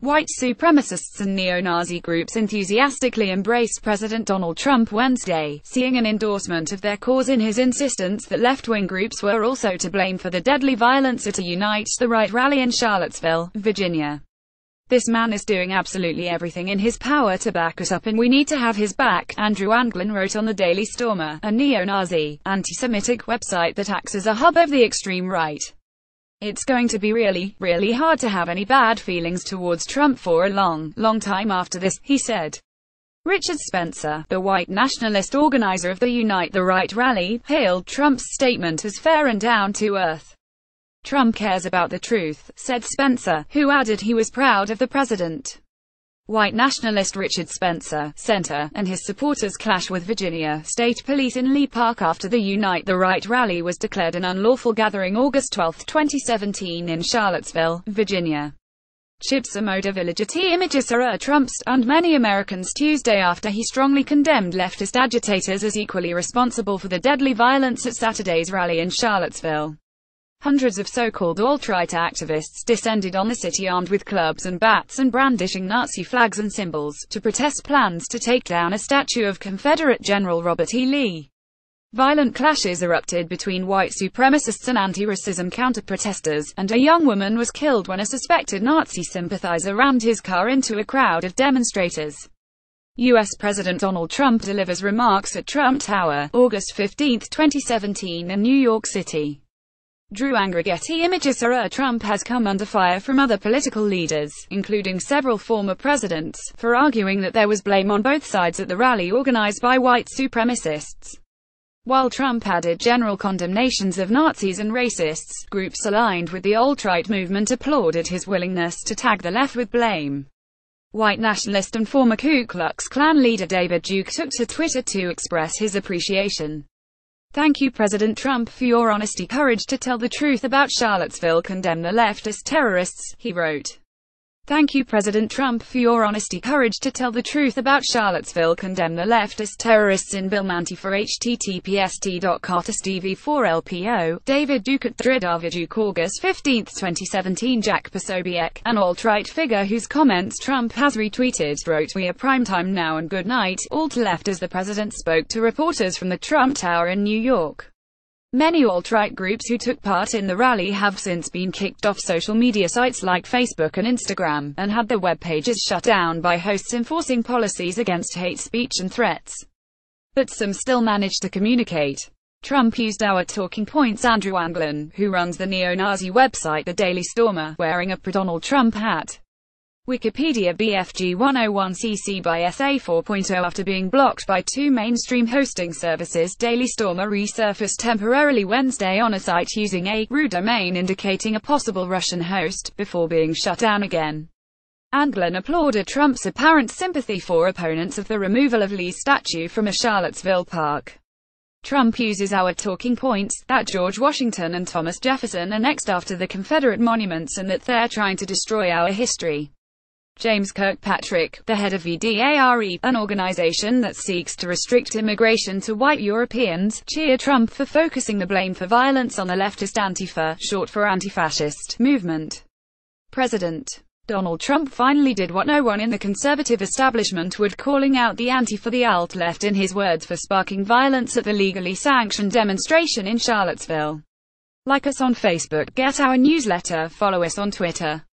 White supremacists and neo-Nazi groups enthusiastically embraced President Donald Trump Wednesday, seeing an endorsement of their cause in his insistence that left-wing groups were also to blame for the deadly violence at a Unite the Right rally in Charlottesville, Virginia. "This man is doing absolutely everything in his power to back us up and we need to have his back," Andrew Anglin wrote on the Daily Stormer, a neo-Nazi, anti-Semitic website that acts as a hub of the extreme right. "It's going to be really hard to have any bad feelings towards Trump for a long time after this," he said. Richard Spencer, the white nationalist organizer of the Unite the Right rally, hailed Trump's statement as fair and down to earth. "Trump cares about the truth," said Spencer, who added he was proud of the president. White nationalist Richard Spencer, Center, and his supporters clash with Virginia State Police in Lee Park after the Unite the Right rally was declared an unlawful gathering August 12, 2017 in Charlottesville, Virginia. Somodevilla getty images are Trump stunned many Americans Tuesday after he strongly condemned leftist agitators as equally responsible for the deadly violence at Saturday's rally in Charlottesville. Hundreds of so-called alt-right activists descended on the city armed with clubs and bats and brandishing Nazi flags and symbols, to protest plans to take down a statue of Confederate General Robert E. Lee. Violent clashes erupted between white supremacists and anti-racism counter-protesters, and a young woman was killed when a suspected Nazi sympathizer rammed his car into a crowd of demonstrators. U.S. President Donald Trump delivers remarks at Trump Tower, August 15, 2017 in New York City. Drew angry getty images are Trump has come under fire from other political leaders, including several former presidents, for arguing that there was blame on both sides at the rally organized by white supremacists. While Trump added general condemnations of Nazis and racists, groups aligned with the alt-right movement applauded his willingness to tag the left with blame. White nationalist and former Ku Klux Klan leader David Duke took to Twitter to express his appreciation. "Thank you President Trump for your honesty, courage to tell the truth about Charlottesville, condemn the leftist terrorists," he wrote. "Thank you President Trump for your honesty, courage to tell the truth about Charlottesville, condemn the leftist terrorists in Bill Manti for https://t.carterstv4lpo, David Duke at David Duke August 15, 2017 Jack Posobiec, an alt-right figure whose comments Trump has retweeted, wrote, "We are primetime now and good night, all to left," as the president spoke to reporters from the Trump Tower in New York. Many alt-right groups who took part in the rally have since been kicked off social media sites like Facebook and Instagram, and had their web pages shut down by hosts enforcing policies against hate speech and threats. But some still managed to communicate. Trump used our talking points. Andrew Anglin, who runs the neo-Nazi website The Daily Stormer, wearing a pro-Donald Trump hat. Wikipedia BFG 101cc by SA 4.0 After being blocked by two mainstream hosting services, Daily Stormer resurfaced temporarily Wednesday on a site using a root domain indicating a possible Russian host, before being shut down again. Anglin applauded Trump's apparent sympathy for opponents of the removal of Lee's statue from a Charlottesville park. Trump uses our talking points, that George Washington and Thomas Jefferson are next after the Confederate monuments and that they're trying to destroy our history. James Kirkpatrick, the head of VDARE, an organization that seeks to restrict immigration to white Europeans, cheered Trump for focusing the blame for violence on the leftist Antifa, short for anti-fascist, movement. President Donald Trump finally did what no one in the conservative establishment would, calling out the Antifa, the alt-left in his words, for sparking violence at the legally sanctioned demonstration in Charlottesville. Like us on Facebook, get our newsletter, follow us on Twitter.